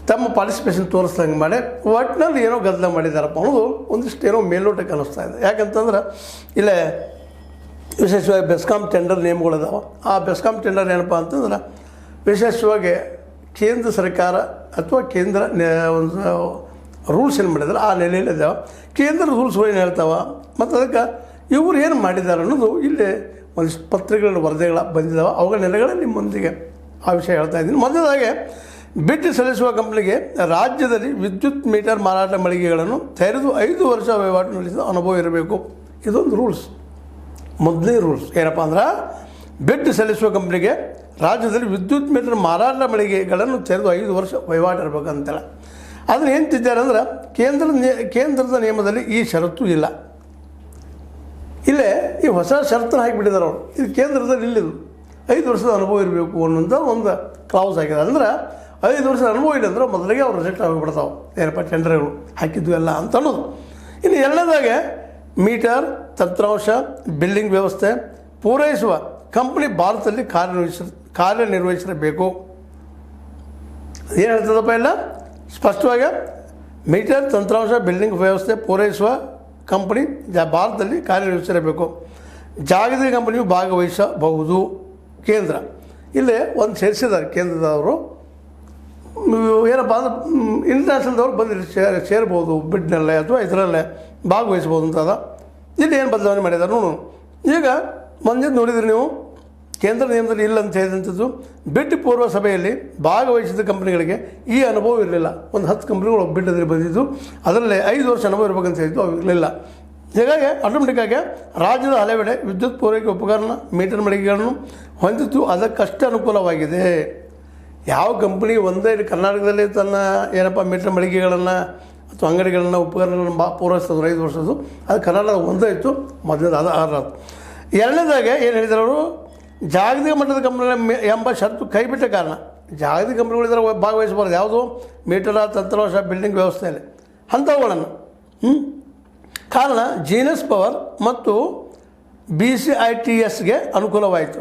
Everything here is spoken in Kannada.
ತಮ್ಮ ಪಾರ್ಟಿಸಿಪೇಷನ್ ತೋರಿಸ್ದಂಗೆ ಮಾಡಿ ಒಟ್ಟಿನಲ್ಲಿ ಏನೋ ಗದ್ದಲ ಮಾಡಿದ್ದಾರಪ್ಪ ಅನ್ನೋದು ಒಂದಿಷ್ಟು ಏನೋ ಮೇಲ್ನೋಟಕ್ಕೆ ಅನ್ನಿಸ್ತಾ ಇದೆ. ಯಾಕಂತಂದ್ರೆ ಇಲ್ಲೇ ವಿಶೇಷವಾಗಿ ಬೆಸ್ಕಾಂ ಟೆಂಡರ್ ನೇಮಗಳಿದಾವೆ. ಆ ಬೆಸ್ಕಾಂ ಟೆಂಡರ್ ಏನಪ್ಪ ಅಂತಂದ್ರೆ ವಿಶೇಷವಾಗಿ ಕೇಂದ್ರ ಸರ್ಕಾರ ಅಥವಾ ಕೇಂದ್ರ ಒಂದು ರೂಲ್ಸ್ ಏನು ಮಾಡಿದ್ರೆ ಆ ನೆಲೆಯಲ್ಲಿ ಇದ್ದಾವೆ. ಕೇಂದ್ರ ರೂಲ್ಸ್ಗಳು ಏನು ಹೇಳ್ತಾವೆ ಮತ್ತು ಅದಕ್ಕೆ ಇವರು ಏನು ಮಾಡಿದ್ದಾರೆ ಅನ್ನೋದು ಇಲ್ಲಿ ಒಂದಿಷ್ಟು ಪತ್ರಿಕೆಗಳ ವರದಿಗಳ ಬಂದಿದ್ದಾವೆ. ಅವುಗಳ ನೆಲೆಗಳಲ್ಲಿ ನಿಮ್ಮೊಂದಿಗೆ ಆ ವಿಷಯ ಹೇಳ್ತಾ ಇದ್ದೀನಿ. ಮೊದಲಾಗೆ ಬಿಡ್ ಸಲ್ಲಿಸುವ ಕಂಪ್ನಿಗೆ ರಾಜ್ಯದಲ್ಲಿ ವಿದ್ಯುತ್ ಮೀಟರ್ ಮಾರಾಟ ಮಳಿಗೆಗಳನ್ನು ತೆರೆದು 5 ವರ್ಷ ವಹಿವಾಟು ನಡೆಸಿದ ಅನುಭವ ಇರಬೇಕು. ಇದೊಂದು ರೂಲ್ಸ್. ಮೊದಲನೇ ರೂಲ್ಸ್ ಏನಪ್ಪ ಅಂದ್ರೆ ಬಿಡ್ ಸಲ್ಲಿಸುವ ಕಂಪ್ನಿಗೆ ರಾಜ್ಯದಲ್ಲಿ ವಿದ್ಯುತ್ ಮೀಟರ್ ಮಾರಾಟ ಮಳಿಗೆಗಳನ್ನು ತೆರೆದು 5 ವರ್ಷ ವಹಿವಾಟು ಇರಬೇಕಂತೇಳಿ ಅದನ್ನು ಏನು ತಿದ್ದಾರೆ ಅಂದ್ರೆ ಕೇಂದ್ರದ ನಿಯಮದಲ್ಲಿ ಈ ಷರತ್ತು ಇಲ್ಲ. ಇಲ್ಲೇ ಈ ಹೊಸ ಷರತ್ತನ್ನು ಹಾಕಿಬಿಟ್ಟಿದ್ದಾರೆ ಅವರು. ಇದು ಕೇಂದ್ರದಲ್ಲಿ ಇಲ್ಲಿದು 5 ವರ್ಷದ ಅನುಭವ ಇರಬೇಕು ಅನ್ನೋಂಥ ಒಂದು ಕ್ಲಾಸ್ ಆಗಿದೆ. ಅಂದ್ರೆ 5 ವರ್ಷದ ಅನುಭವ ಇಲ್ಲ ಅಂದ್ರೆ ಮೊದಲಿಗೆ ಅವ್ರು ರಿಜೆಕ್ಟ್ ಆಗಿಬಿಡ್ತಾವೆ. ಏನಪ್ಪ ಟೆಂಡರ್ಗಳು ಹಾಕಿದ್ವು ಎಲ್ಲ ಅಂತ ಅನ್ನೋದು. ಇನ್ನು ಎರಡನೇದಾಗೆ ಮೀಟರ್ ತಂತ್ರಾಂಶ ಬಿಲ್ಲಿಂಗ್ ವ್ಯವಸ್ಥೆ ಪೂರೈಸುವ ಕಂಪ್ನಿ ಭಾರತದಲ್ಲಿ ಕಾರ್ಯನಿರ್ವಹಿಸಬೇಕು. ಏನು ಹೇಳ್ತದಪ್ಪ ಎಲ್ಲ ಸ್ಪಷ್ಟವಾಗಿ ಮೀಟರ್ ತಂತ್ರಾಂಶ ಬಿಲ್ಲಿಂಗ್ ವ್ಯವಸ್ಥೆ ಪೂರೈಸುವ ಕಂಪ್ನಿ ಭಾರತದಲ್ಲಿ ಕಾರ್ಯನಿರ್ವಹಿಸಿರಬೇಕು. ಜಾಗತಿಕ ಕಂಪನಿಯು ಭಾಗವಹಿಸಬಹುದು. ಕೇಂದ್ರ ಇಲ್ಲೇ ಒಂದು ಸೇರಿಸಿದ್ದಾರೆ ಕೇಂದ್ರದವರು. ಏನಪ್ಪ ಅಂದ್ರೆ ಇಂಟರ್ನ್ಯಾಷನಲ್ದವ್ರು ಬಂದು ಸೇರ್ಬೋದು ಬಿಡ್ನಲ್ಲೇ ಅಥವಾ ಇದರಲ್ಲೇ ಭಾಗವಹಿಸ್ಬೋದು ಅಂತ ಅದ. ಇಲ್ಲಿ ಏನು ಬದಲಾವಣೆ ಮಾಡಿದ್ದಾರೆ ನೋಡು. ಈಗ ಮೊನ್ನೆ ನೋಡಿದ್ರಿ ನೀವು ಕೇಂದ್ರ ನಿಯಮದಲ್ಲಿ ಇಲ್ಲ ಅಂತ ಹೇಳಿದಂಥದ್ದು. ಬಿಡ್ ಪೂರ್ವ ಸಭೆಯಲ್ಲಿ ಭಾಗವಹಿಸಿದ ಕಂಪ್ನಿಗಳಿಗೆ ಈ ಅನುಭವ ಇರಲಿಲ್ಲ. ಒಂದು 10 ಕಂಪ್ನಿಗಳು ಬಿಡ್ಡದಲ್ಲಿ ಬಂದಿದ್ದು, ಅದರಲ್ಲೇ 5 ವರ್ಷ ಅನುಭವ ಇರಬೇಕಂತ ಹೇಳಿದ್ದು ಅವು ಇರಲಿಲ್ಲ. ಹೀಗಾಗಿ ಆಟೋಮೆಟಿಕ್ಕಾಗಿ ರಾಜ್ಯದ ಹಲವೆಡೆ ವಿದ್ಯುತ್ ಪೂರೈಕೆ ಉಪಕರಣ ಮೀಟರ್ ಮಳಿಗೆಗಳನ್ನು ಹೊಂದಿದ್ದು ಅದಕ್ಕಷ್ಟು ಅನುಕೂಲವಾಗಿದೆ. ಯಾವ ಕಂಪ್ನಿ ಒಂದೇ ಕರ್ನಾಟಕದಲ್ಲಿ ತನ್ನ ಏನಪ್ಪ ಮೀಟರ್ ಮಳಿಗೆಗಳನ್ನು ಅಥವಾ ಅಂಗಡಿಗಳನ್ನು ಉಪಕರಣಗಳನ್ನು ಪೂರೈಸಿದ್ರು 5 ವರ್ಷದ್ದು, ಅದು ಕರ್ನಾಟಕ ಒಂದೇ ಇತ್ತು ಮೊದಲನೇದು. ಅದು ಆರದು. ಎರಡನೇದಾಗೆ ಏನು ಹೇಳಿದ್ರು ಅವರು, ಜಾಗತಿಕ ಮಟ್ಟದ ಕಂಪ್ನಿಗಳ ಎಂಬ ಷರತ್ತು ಕೈಬಿಟ್ಟ ಕಾರಣ ಜಾಗತಿಕ ಕಂಪ್ನಿಗಳಿದ್ರೆ ಭಾಗವಹಿಸಬಾರ್ದು. ಯಾವುದು ಮೀಟರ ತಂತ್ರಾಂಶ ಬಿಲ್ಡಿಂಗ್ ವ್ಯವಸ್ಥೆಯಲ್ಲಿ ಅಂಥವುಗಳನ್ನು ಕಾರಣ ಜೀನಸ್ ಪವರ್ ಮತ್ತು BCITSಗೆ ಅನುಕೂಲವಾಯಿತು.